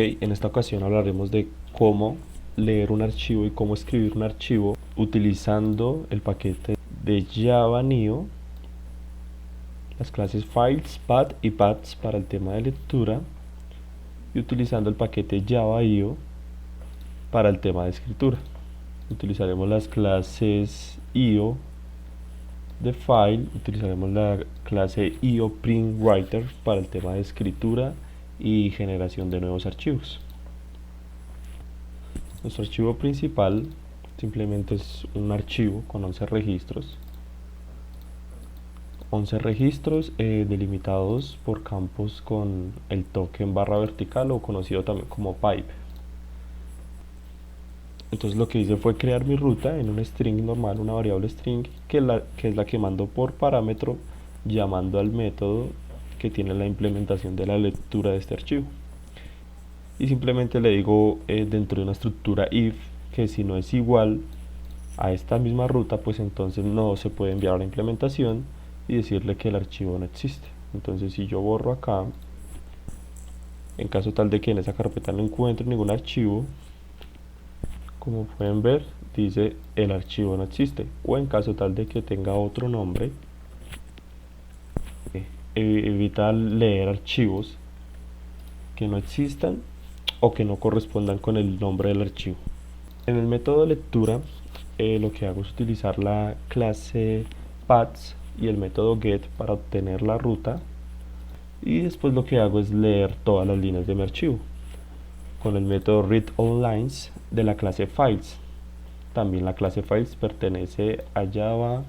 En esta ocasión hablaremos de cómo leer un archivo y cómo escribir un archivo utilizando el paquete de Java Neo, las clases files, path y paths para el tema de lectura, y utilizando el paquete Java IO para el tema de escritura. Utilizaremos las clases IO de file, utilizaremos la clase IO print writer para el tema de escritura y generación de nuevos archivos. Nuestro archivo principal simplemente es un archivo con 11 registros. 11 registros delimitados por campos con el token barra vertical o conocido también como pipe. Entonces lo que hice fue crear mi ruta en un string normal, una variable string, que es la que mando por parámetro, llamando al método que tiene la implementación de la lectura de este archivo. Y simplemente le digo dentro de una estructura if que si no es igual a esta misma ruta, pues entonces no se puede enviar a la implementación y decirle que el archivo no existe. Entonces si yo borro acá, en caso tal de que en esa carpeta no encuentre ningún archivo, como pueden ver, dice el archivo no existe. O en caso tal de que tenga otro nombre, evita leer archivos que no existan o que no correspondan con el nombre del archivo. En el método de lectura, lo que hago es utilizar la clase paths y el método get para obtener la ruta, y después lo que hago es leer todas las líneas de mi archivo con el método readOnLines de la clase files. También la clase files pertenece a Java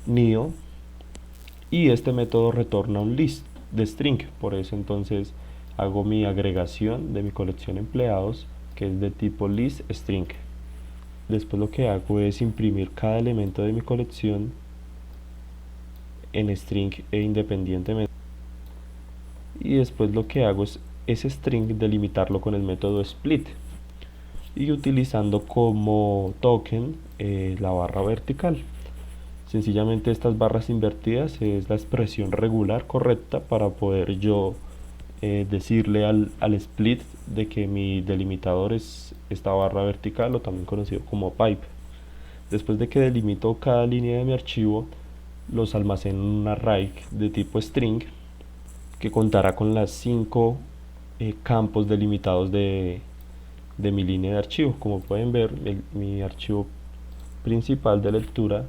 Neo y este método retorna un list de string, por eso entonces hago mi agregación de mi colección empleados, que es de tipo list string. Después lo que hago es imprimir cada elemento de mi colección en string e independientemente, y después lo que hago es ese string delimitarlo con el método split y utilizando como token la barra vertical. Sencillamente estas barras invertidas es la expresión regular correcta para poder yo decirle al split de que mi delimitador es esta barra vertical, o también conocido como pipe. Después de que delimito cada línea de mi archivo, los almaceno en un array de tipo string que contará con las 5 campos delimitados de mi línea de archivo. Como pueden ver, mi archivo principal de lectura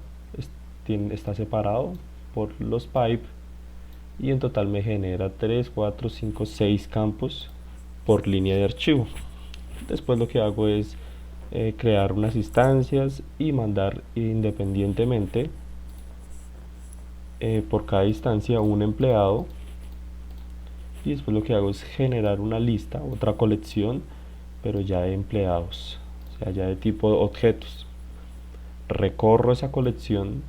está separado por los pipe, y en total me genera 3, 4, 5, 6 campos por línea de archivo. Después lo que hago es crear unas instancias y mandar independientemente por cada instancia un empleado, y después lo que hago es generar una lista, otra colección, pero ya de empleados, o sea, ya de tipo objetos. Recorro esa colección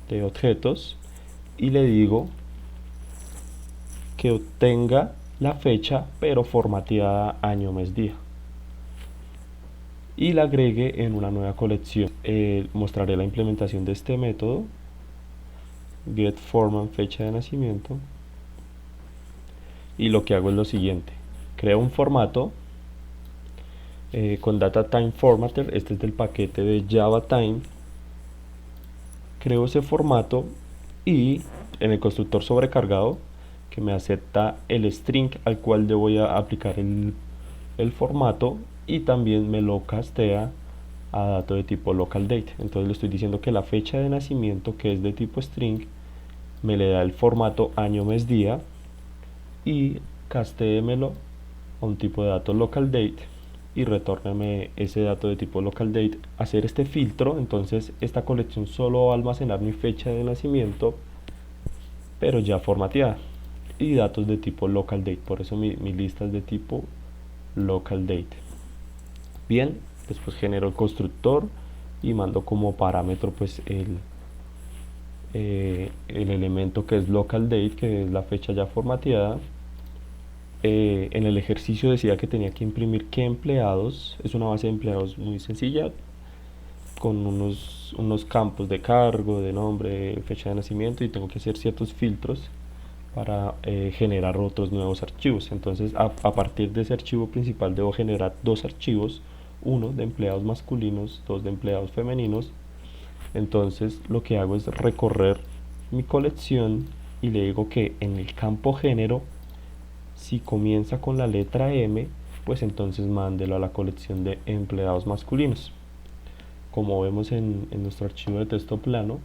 de objetos y le digo que obtenga la fecha pero formateada año, mes, día, y la agregue en una nueva colección. Mostraré la implementación de este método getFormat fecha de nacimiento, y lo que hago es lo siguiente: creo un formato con DataTimeFormatter, este es del paquete de JavaTime. Creo ese formato y en el constructor sobrecargado, que me acepta el string al cual le voy a aplicar el formato, y también me lo castea a dato de tipo localDate. Entonces le estoy diciendo que la fecha de nacimiento, que es de tipo string, me le da el formato año, mes, día, y castéemelo a un tipo de dato localDate y retórname ese dato de tipo localDate. Hacer este filtro, entonces esta colección solo va a almacenar mi fecha de nacimiento pero ya formateada, y datos de tipo localDate, por eso mi lista es de tipo localDate. Bien, después genero el constructor y mando como parámetro pues el elemento que es localDate, que es la fecha ya formateada. En el ejercicio decía que tenía que imprimir qué empleados. Es una base de empleados muy sencilla, con unos campos de cargo, de nombre, fecha de nacimiento, y tengo que hacer ciertos filtros para generar otros nuevos archivos. Entonces a partir de ese archivo principal debo generar dos archivos, uno de empleados masculinos, dos de empleados femeninos. Entonces lo que hago es recorrer mi colección y le digo que en el campo género, si comienza con la letra M, pues entonces mándelo a la colección de empleados masculinos. Como vemos en nuestro archivo de texto plano,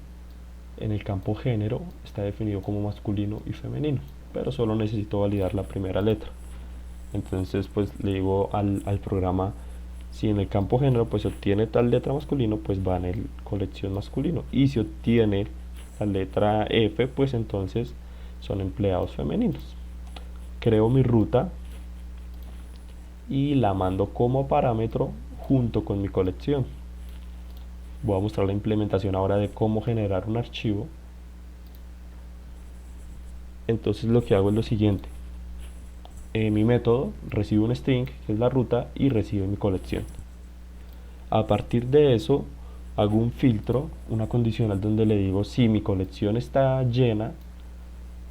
en el campo género está definido como masculino y femenino, pero solo necesito validar la primera letra. Entonces pues le digo al programa, si en el campo género pues obtiene tal letra masculino, pues va en el colección masculino, y si obtiene la letra F, pues entonces son empleados femeninos. Creo mi ruta y la mando como parámetro junto con mi colección. Voy a mostrar la implementación ahora de cómo generar un archivo. Entonces lo que hago es lo siguiente: mi método recibe un string, que es la ruta, y recibe mi colección. A partir de eso hago un filtro, una condicional donde le digo si mi colección está llena,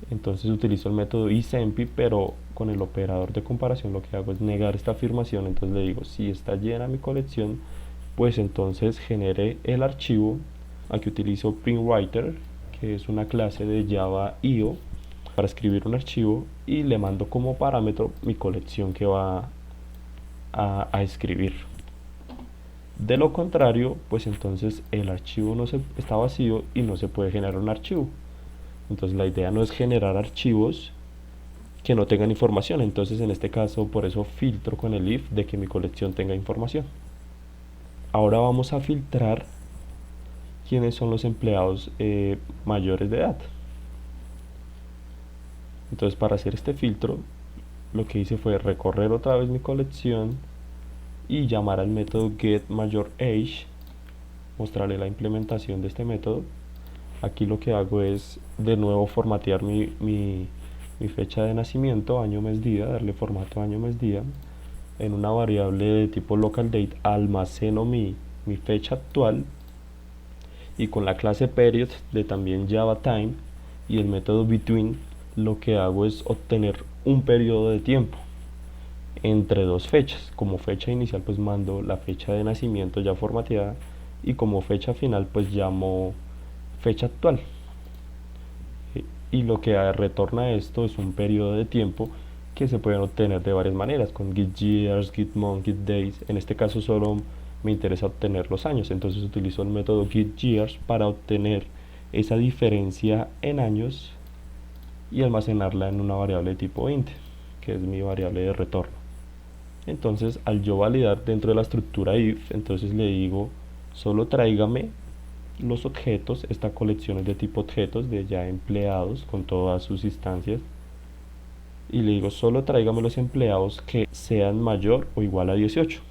entonces utilizo el método isEmpty, pero con el operador de comparación lo que hago es negar esta afirmación. Entonces le digo si está llena mi colección, pues entonces genere el archivo. Aquí utilizo PrintWriter, que es una clase de Java IO, para escribir un archivo, y le mando como parámetro mi colección que va a escribir. De lo contrario, pues entonces el archivo está vacío y no se puede generar un archivo. Entonces la idea no es generar archivos que no tengan información. Entonces en este caso por eso filtro con el if de que mi colección tenga información. Ahora vamos a filtrar quiénes son los empleados mayores de edad. Entonces para hacer este filtro lo que hice fue recorrer otra vez mi colección y llamar al método getMajorAge, mostrarle la implementación de este método. Aquí lo que hago es de nuevo formatear mi fecha de nacimiento, año, mes, día, darle formato año, mes, día. En una variable de tipo localDate almaceno mi fecha actual, y con la clase period de también JavaTime y el método between lo que hago es obtener un periodo de tiempo entre dos fechas. Como fecha inicial pues mando la fecha de nacimiento ya formateada, y como fecha final pues llamo fecha actual, y lo que retorna esto es un periodo de tiempo que se pueden obtener de varias maneras, con getYears, getMonth, getDays. En este caso solo me interesa obtener los años, entonces utilizo el método getYears para obtener esa diferencia en años y almacenarla en una variable de tipo int, que es mi variable de retorno. Entonces al yo validar dentro de la estructura if, entonces le digo solo tráigame los objetos. Esta colección es de tipo objetos de ya empleados con todas sus instancias, y le digo solo tráigame los empleados que sean mayor o igual a 18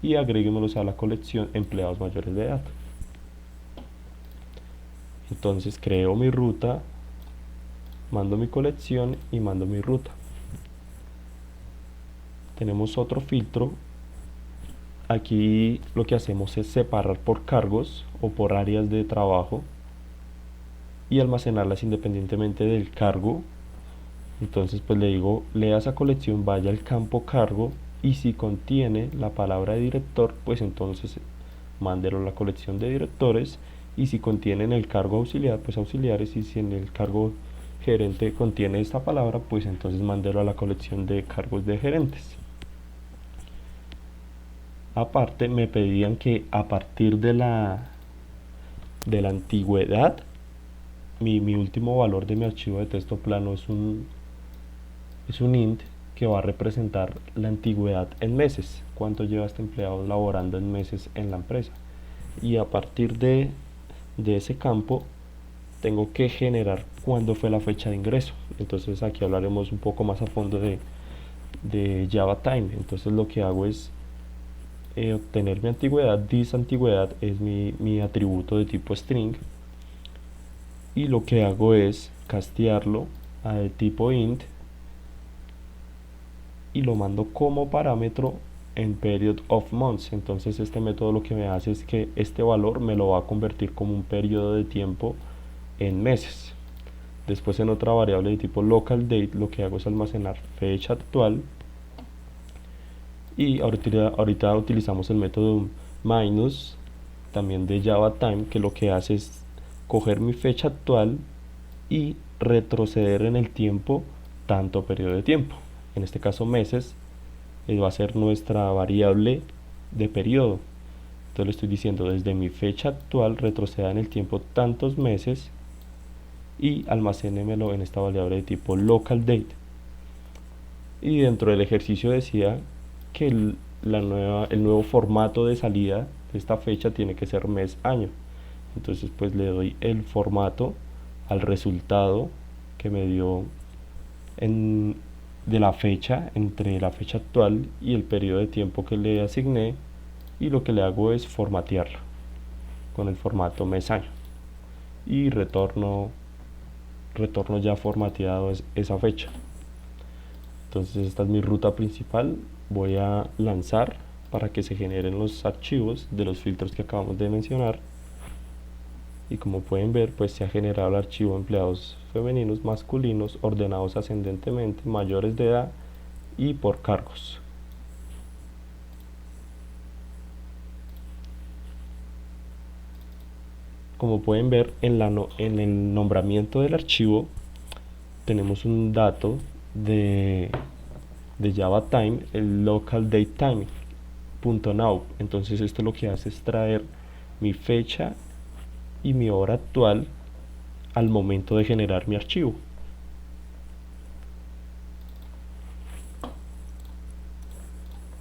y agréguemelos a la colección empleados mayores de edad. Entonces creo mi ruta, mando mi colección y mando mi ruta. Tenemos otro filtro. Aquí lo que hacemos es separar por cargos o por áreas de trabajo y almacenarlas independientemente del cargo. Entonces pues le digo lea esa colección, vaya al campo cargo, y si contiene la palabra director, pues entonces mándelo a la colección de directores, y si contiene en el cargo auxiliar, pues auxiliares, y si en el cargo gerente contiene esta palabra, pues entonces mándelo a la colección de cargos de gerentes. Aparte me pedían que a partir de la antigüedad, mi último valor de mi archivo de texto plano es un int que va a representar la antigüedad en meses, cuánto lleva este empleado laborando en meses en la empresa, y a partir de ese campo tengo que generar cuándo fue la fecha de ingreso. Entonces aquí hablaremos un poco más a fondo de JavaTime. Entonces lo que hago es obtener mi antigüedad. This antigüedad es mi atributo de tipo string, y lo que hago es castearlo a de tipo int y lo mando como parámetro en period of months. Entonces este método lo que me hace es que este valor me lo va a convertir como un periodo de tiempo en meses. Después en otra variable de tipo local date lo que hago es almacenar fecha actual. Y ahorita utilizamos el método minus también de Java Time, que lo que hace es coger mi fecha actual y retroceder en el tiempo tanto periodo de tiempo. En este caso meses, va a ser nuestra variable de periodo. Entonces le estoy diciendo desde mi fecha actual retroceda en el tiempo tantos meses y almacénemelo en esta variable de tipo local date. Y dentro del ejercicio decía que el nuevo formato de salida de esta fecha tiene que ser mes año. Entonces pues le doy el formato al resultado que me dio de la fecha, entre la fecha actual y el periodo de tiempo que le asigné, y lo que le hago es formatearlo con el formato mes año y retorno ya formateado esa fecha. Entonces esta es mi ruta principal. Voy a lanzar para que se generen los archivos de los filtros que acabamos de mencionar, y como pueden ver pues se ha generado el archivo empleados femeninos, masculinos, ordenados ascendentemente, mayores de edad y por cargos. Como pueden ver en el nombramiento del archivo tenemos un dato de Java Time, el local date time .now. Entonces esto lo que hace es traer mi fecha y mi hora actual al momento de generar mi archivo.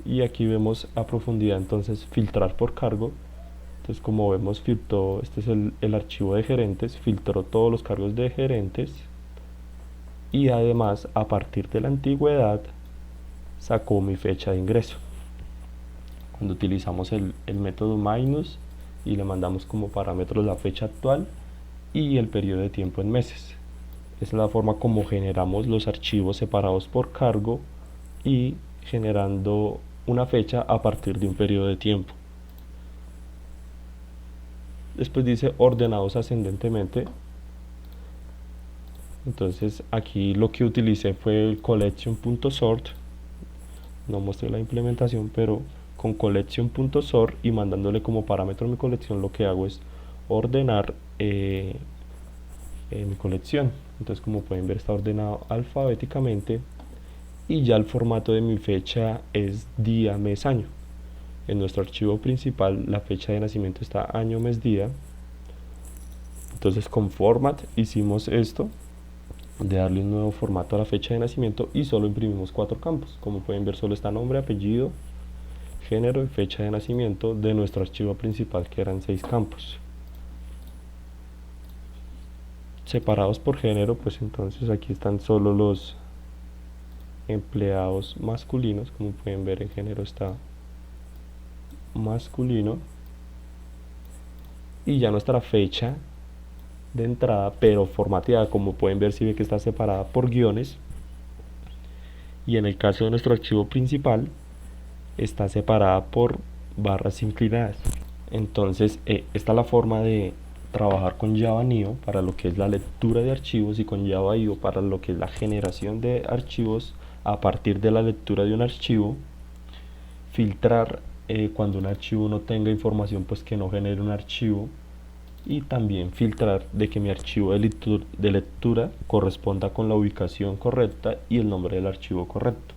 Y aquí vemos a profundidad entonces filtrar por cargo. Entonces como vemos filtró, este es el archivo de gerentes, filtró todos los cargos de gerentes, y además a partir de la antigüedad sacó mi fecha de ingreso. Cuando utilizamos el método minus y le mandamos como parámetros la fecha actual y el periodo de tiempo en meses. Esa es la forma como generamos los archivos separados por cargo y generando una fecha a partir de un periodo de tiempo. Después dice ordenados ascendentemente. Entonces aquí lo que utilicé fue el collection.sort. No mostré la implementación, pero con collection.sort y mandándole como parámetro mi colección, lo que hago es ordenar mi colección. Entonces como pueden ver está ordenado alfabéticamente, y ya el formato de mi fecha es día, mes, año. En nuestro archivo principal la fecha de nacimiento está año, mes, día. Entonces con format hicimos esto de darle un nuevo formato a la fecha de nacimiento y solo imprimimos 4 campos. Como pueden ver solo está nombre, apellido, género y fecha de nacimiento de nuestro archivo principal, que eran 6 campos. Separados por género, pues entonces aquí están solo los empleados masculinos. Como pueden ver, en género está masculino, y ya nuestra fecha de entrada, pero formateada, como pueden ver, si ve que está separada por guiones, y en el caso de nuestro archivo principal está separada por barras inclinadas. Entonces esta es la forma de trabajar con Java Neo para lo que es la lectura de archivos, y con Java IO para lo que es la generación de archivos a partir de la lectura de un archivo. Filtrar cuando un archivo no tenga información, pues que no genere un archivo, y también filtrar de que mi archivo de lectura corresponda con la ubicación correcta y el nombre del archivo correcto.